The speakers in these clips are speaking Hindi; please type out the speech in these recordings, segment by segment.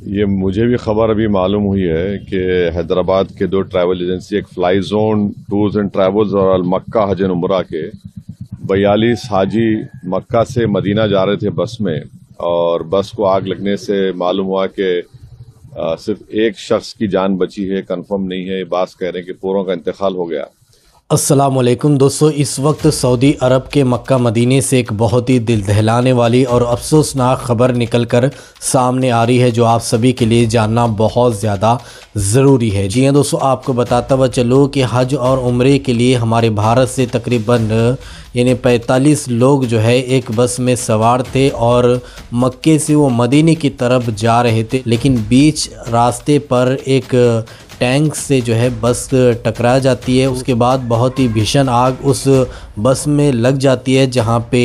ये मुझे भी खबर अभी मालूम हुई है कि हैदराबाद के दो ट्रैवल एजेंसी, एक fly zone tours and travels और अल मक्का हज एंड उम्रा के 42 हाजी मक्का से मदीना जा रहे थे बस में, और बस को आग लगने से मालूम हुआ कि सिर्फ एक शख्स की जान बची है। कंफर्म नहीं है, बास कह रहे हैं कि पूरों का इंतकाल हो गया। अस्सलामुअलैकुम दोस्तों, इस वक्त सऊदी अरब के मक्का मदीने से एक बहुत ही दिल दहलाने वाली और अफसोसनाक ख़बर निकल कर सामने आ रही है, जो आप सभी के लिए जानना बहुत ज़्यादा ज़रूरी है। जी हाँ दोस्तों, आपको बताता हुआ चलो कि हज और उम्रे के लिए हमारे भारत से तकरीबन यानी 45 लोग जो है एक बस में सवार थे और मक्के से वो मदीने की तरफ जा रहे थे, लेकिन बीच रास्ते पर एक टैंक से जो है बस टकरा जाती है। उसके बाद बहुत ही भीषण आग उस बस में लग जाती है, जहां पे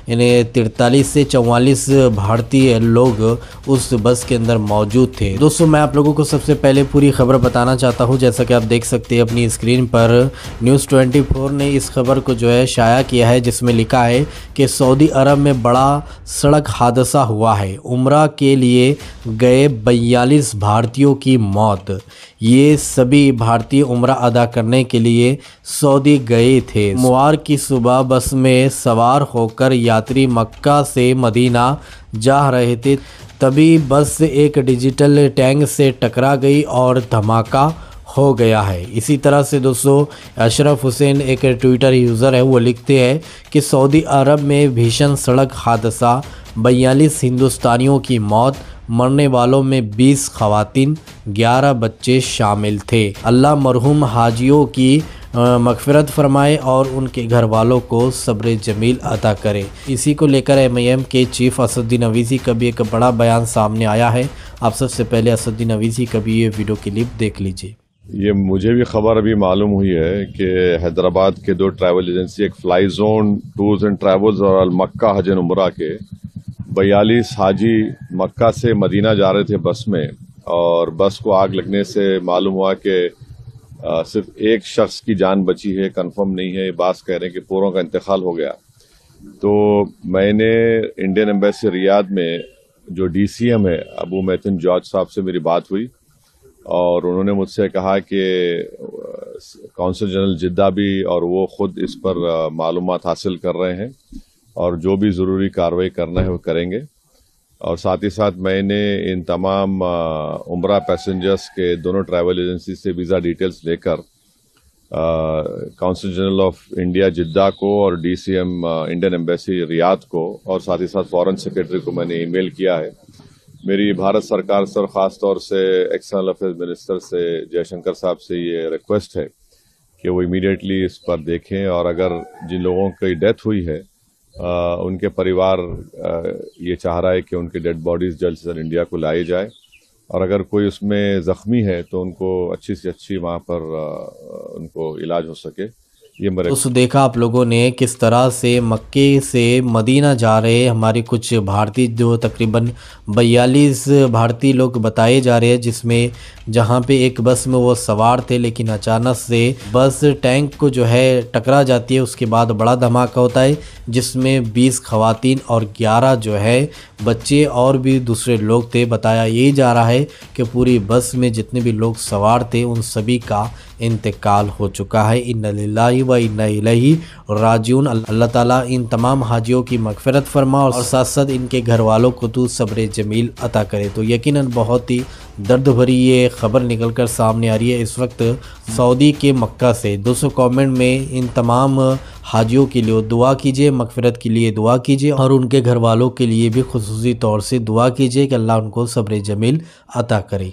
यानी 43 से 44 भारतीय लोग उस बस के अंदर मौजूद थे। दोस्तों, मैं आप लोगों को सबसे पहले पूरी खबर बताना चाहता हूं। जैसा कि आप देख सकते हैं अपनी स्क्रीन पर, न्यूज़ 24 ने इस खबर को जो है शाया किया है, जिसमें लिखा है कि सऊदी अरब में बड़ा सड़क हादसा हुआ है, उम्रा के लिए गए 42 भारतीयों की मौत। ये सभी भारतीय उम्रा अदा करने के लिए सऊदी गए थे। सोमवार की सुबह बस में सवार होकर यात्री मक्का से मदीना जा रहे थे, तभी बस एक डिजिटल टैंक से टकरा गई और धमाका हो गया है। इसी तरह से दोस्तों, अशरफ हुसैन एक ट्विटर यूज़र है, वो लिखते हैं कि सऊदी अरब में भीषण सड़क हादसा, 42 हिंदुस्तानियों की मौत, मरने वालों में 20 खवातीन, 11 बच्चे शामिल थे। अल्लाह मरहूम हाजियों की मग़फ़िरत फरमाए और उनके घर वालों को सब्र जमील अता करे। इसी को लेकर MIM के चीफ असदुद्दीन अवीसी का भी एक बड़ा बयान सामने आया है। आप सबसे पहले असदुद्दीन अवीसी का भी ये वीडियो क्लिप देख लीजिए। ये मुझे भी खबर अभी मालूम हुई है कि हैदराबाद के दो ट्रैवल एजेंसी, एक fly zone tours and travels और अल मक्का हज एंड उम्रा के 42 हाजी मक्का से मदीना जा रहे थे बस में, और बस को आग लगने से मालूम हुआ कि सिर्फ एक शख्स की जान बची है। कंफर्म नहीं है, बास कह रहे हैं कि पूरों का इंतकाल हो गया। तो मैंने इंडियन एम्बेसी रियाद में जो DCM है अबू मैथिन जॉर्ज साहब से मेरी बात हुई, और उन्होंने मुझसे कहा कि कौंसल जनरल जिद्दा भी और वो खुद इस पर मालूमात हासिल कर रहे हैं और जो भी ज़रूरी कार्रवाई करना है वो करेंगे। और साथ ही साथ मैंने इन तमाम उम्रा पैसेंजर्स के दोनों ट्रैवल एजेंसी से वीज़ा डिटेल्स लेकर कौंसल जनरल ऑफ इंडिया जिद्दा को और DCM इंडियन एम्बेसी रियाद को और साथ ही साथ फॉरेन सेक्रेटरी को मैंने ईमेल किया है। मेरी भारत सरकार से और ख़ास तौर से एक्सटर्नल अफेयर्स मिनिस्टर से जयशंकर साहब से ये रिक्वेस्ट है कि वो इमीडिएटली इस पर देखें, और अगर जिन लोगों की डेथ हुई है उनके परिवार ये चाह रहा है कि उनकी डेड बॉडीज़ जल्द से जल्द इंडिया को लाई जाए, और अगर कोई उसमें ज़ख्मी है तो उनको अच्छी से अच्छी वहाँ पर उनको इलाज हो सके। ये मेरे दोस्तों, देखा आप लोगों ने किस तरह से मक्के से मदीना जा रहे हमारे कुछ भारतीय, जो तकरीबन 42 भारतीय लोग बताए जा रहे हैं, जिसमें जहां पे एक बस में वो सवार थे, लेकिन अचानक से बस टैंक को जो है टकरा जाती है। उसके बाद बड़ा धमाका होता है, जिसमें 20 खवातीन और 11 जो है बच्चे और भी दूसरे लोग थे। बताया यही जा रहा है कि पूरी बस में जितने भी लोग सवार थे उन सभी का इंतकाल हो चुका है। इन्ना लिल्लाहि व इन्ना इलैहि राजिऊन। अल्लाह ताला इन तमाम हाजियों की मग़फ़िरत फरमा और साथ साथ इनके घर वालों को तू सब्र जमील अता करे। तो यकीनन बहुत ही दर्द भरी ये खबर निकल कर सामने आ रही है इस वक्त सऊदी के मक्का से। दोस्तों, कमेंट में इन तमाम हाजियों के लिए दुआ कीजिए, मग़फ़िरत के लिए दुआ कीजिए, और उनके घर वालों के लिए भी खुसूसी तौर से दुआ कीजिए कि अल्लाह उनको सब्र जमील अता करे।